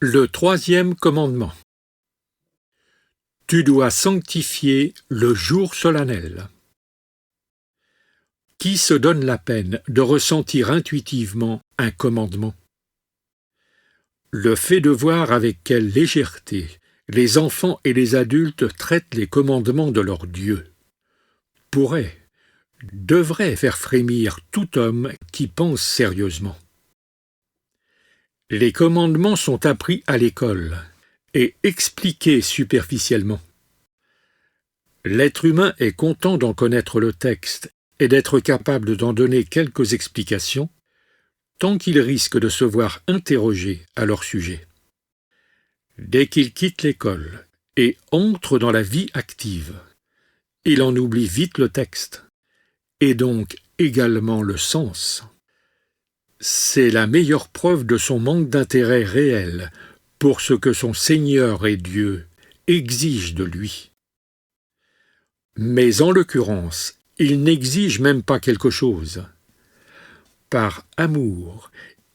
Le troisième commandement. Tu dois sanctifier le jour solennel. Qui se donne la peine de ressentir intuitivement un commandement? Le fait de voir avec quelle légèreté les enfants et les adultes traitent les commandements de leur Dieu devrait faire frémir tout homme qui pense sérieusement. Les commandements sont appris à l'école et expliqués superficiellement. L'être humain est content d'en connaître le texte et d'être capable d'en donner quelques explications, tant qu'il risque de se voir interrogé à leur sujet. Dès qu'il quitte l'école et entre dans la vie active, il en oublie vite le texte, et donc également le sens. C'est la meilleure preuve de son manque d'intérêt réel pour ce que son Seigneur et Dieu exigent de lui. Mais en l'occurrence, il n'exige même pas quelque chose. Par amour,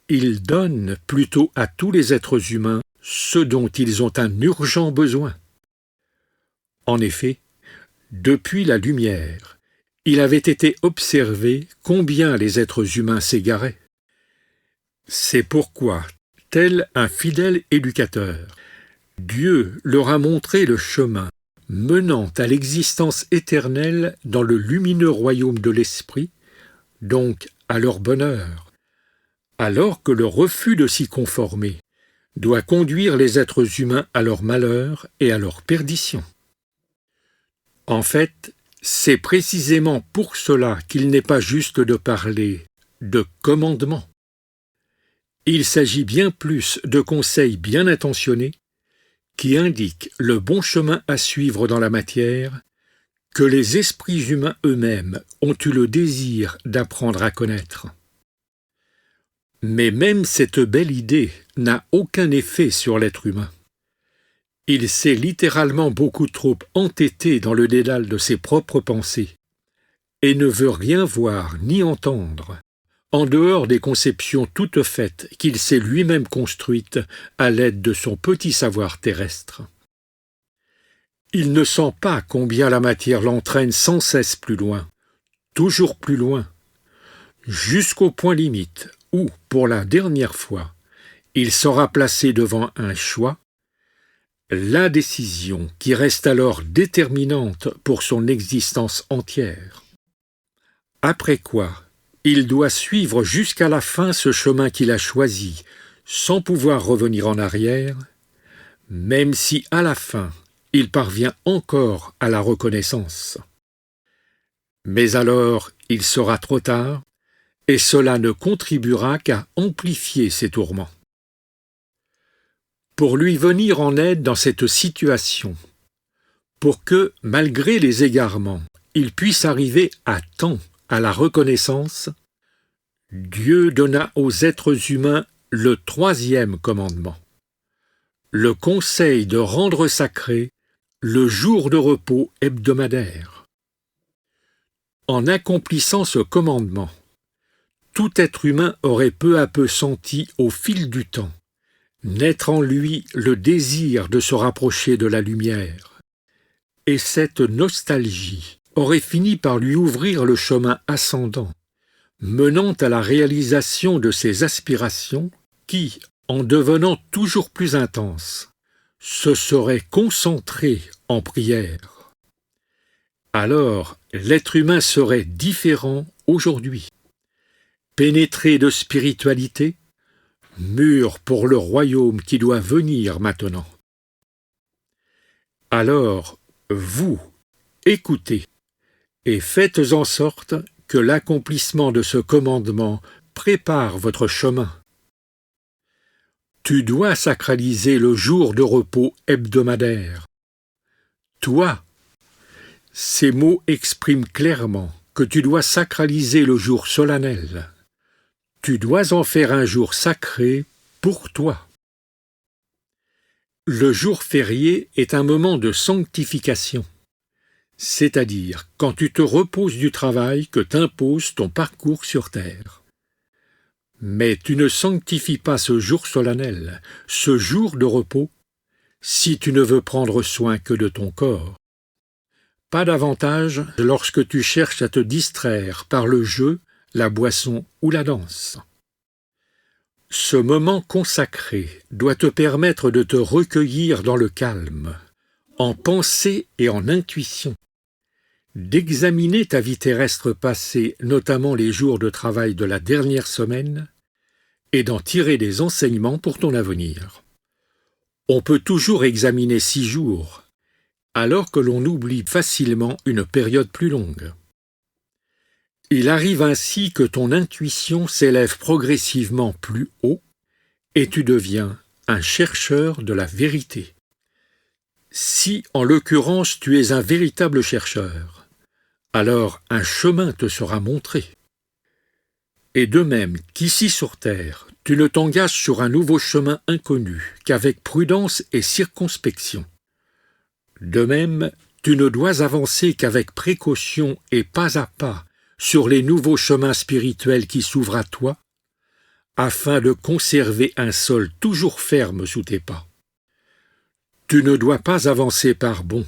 il donne plutôt à tous les êtres humains ce dont ils ont un urgent besoin. En effet, depuis la lumière, il avait été observé combien les êtres humains s'égaraient. C'est pourquoi, tel un fidèle éducateur, Dieu leur a montré le chemin menant à l'existence éternelle dans le lumineux royaume de l'Esprit, donc à leur bonheur, alors que le refus de s'y conformer doit conduire les êtres humains à leur malheur et à leur perdition. En fait, c'est précisément pour cela qu'il n'est pas juste de parler de commandement. Il s'agit bien plus de conseils bien intentionnés qui indiquent le bon chemin à suivre dans la matière que les esprits humains eux-mêmes ont eu le désir d'apprendre à connaître. Mais même cette belle idée n'a aucun effet sur l'être humain. Il s'est littéralement beaucoup trop entêté dans le dédale de ses propres pensées et ne veut rien voir ni entendre en dehors des conceptions toutes faites qu'il s'est lui-même construites à l'aide de son petit savoir terrestre. Il ne sent pas combien la matière l'entraîne sans cesse plus loin, toujours plus loin, jusqu'au point limite où, pour la dernière fois, il sera placé devant un choix, la décision qui reste alors déterminante pour son existence entière. Après quoi, il doit suivre jusqu'à la fin ce chemin qu'il a choisi, sans pouvoir revenir en arrière, même si à la fin, il parvient encore à la reconnaissance. Mais alors, il sera trop tard, et cela ne contribuera qu'à amplifier ses tourments. Pour lui venir en aide dans cette situation, pour que, malgré les égarements, il puisse arriver à temps à la reconnaissance, Dieu donna aux êtres humains le troisième commandement, le conseil de rendre sacré le jour de repos hebdomadaire. En accomplissant ce commandement, tout être humain aurait peu à peu senti au fil du temps naître en lui le désir de se rapprocher de la lumière, et cette nostalgie aurait fini par lui ouvrir le chemin ascendant, menant à la réalisation de ses aspirations qui, en devenant toujours plus intenses, se seraient concentrées en prière. Alors, l'être humain serait différent aujourd'hui, pénétré de spiritualité, mûr pour le royaume qui doit venir maintenant. Alors, vous, écoutez, et faites en sorte que l'accomplissement de ce commandement prépare votre chemin. Tu dois sacraliser le jour de repos hebdomadaire. Toi, ces mots expriment clairement que tu dois sacraliser le jour solennel. Tu dois en faire un jour sacré pour toi. Le jour férié est un moment de sanctification, c'est-à-dire quand tu te reposes du travail que t'impose ton parcours sur terre. Mais tu ne sanctifies pas ce jour solennel, ce jour de repos, si tu ne veux prendre soin que de ton corps. Pas davantage lorsque tu cherches à te distraire par le jeu, la boisson ou la danse. Ce moment consacré doit te permettre de te recueillir dans le calme, en pensée et en intuition, d'examiner ta vie terrestre passée, notamment les jours de travail de la dernière semaine, et d'en tirer des enseignements pour ton avenir. On peut toujours examiner 6 jours, alors que l'on oublie facilement une période plus longue. Il arrive ainsi que ton intuition s'élève progressivement plus haut et tu deviens un chercheur de la vérité. Si, en l'occurrence, tu es un véritable chercheur, alors un chemin te sera montré. Et de même qu'ici sur terre, tu ne t'engages sur un nouveau chemin inconnu qu'avec prudence et circonspection. De même, tu ne dois avancer qu'avec précaution et pas à pas sur les nouveaux chemins spirituels qui s'ouvrent à toi, afin de conserver un sol toujours ferme sous tes pas. Tu ne dois pas avancer par bonds,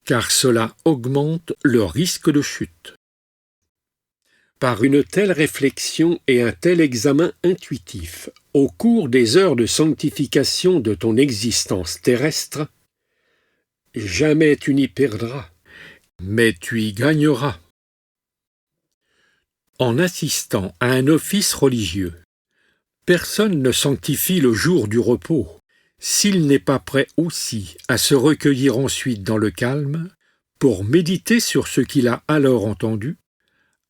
car cela augmente le risque de chute. Par une telle réflexion et un tel examen intuitif, au cours des heures de sanctification de ton existence terrestre, jamais tu n'y perdras, mais tu y gagneras. En assistant à un office religieux, personne ne sanctifie le jour du repos, s'il n'est pas prêt aussi à se recueillir ensuite dans le calme pour méditer sur ce qu'il a alors entendu,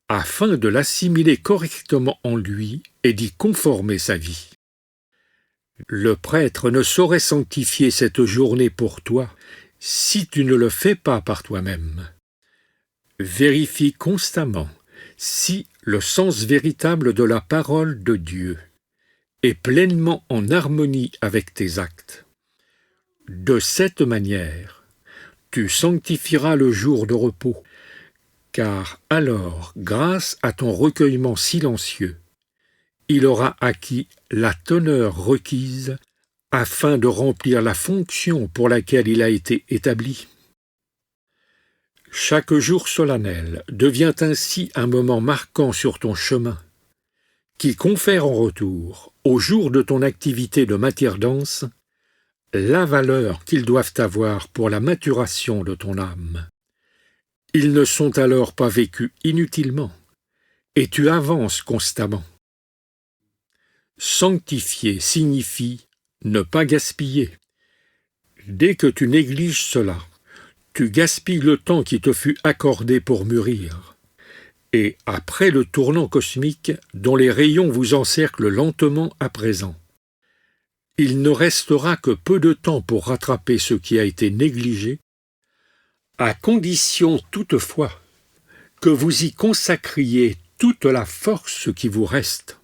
afin de l'assimiler correctement en lui et d'y conformer sa vie. Le prêtre ne saurait sanctifier cette journée pour toi si tu ne le fais pas par toi-même. Vérifie constamment si le sens véritable de la parole de Dieu est pleinement en harmonie avec tes actes. De cette manière, tu sanctifieras le jour de repos, car alors, grâce à ton recueillement silencieux, il aura acquis la teneur requise afin de remplir la fonction pour laquelle il a été établi. Chaque jour solennel devient ainsi un moment marquant sur ton chemin, qui confère en retour, au jour de ton activité de matière dense, la valeur qu'ils doivent avoir pour la maturation de ton âme. Ils ne sont alors pas vécus inutilement, et tu avances constamment. Sanctifier signifie ne pas gaspiller. Dès que tu négliges cela, tu gaspilles le temps qui te fut accordé pour mûrir. Et après le tournant cosmique dont les rayons vous encerclent lentement à présent, il ne restera que peu de temps pour rattraper ce qui a été négligé, à condition toutefois que vous y consacriez toute la force qui vous reste.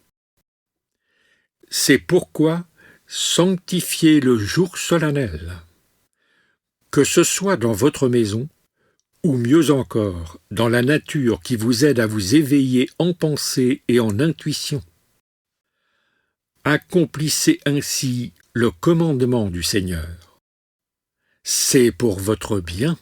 C'est pourquoi sanctifiez le jour solennel, que ce soit dans votre maison, ou mieux encore, dans la nature qui vous aide à vous éveiller en pensée et en intuition. Accomplissez ainsi le commandement du Seigneur. C'est pour votre bien.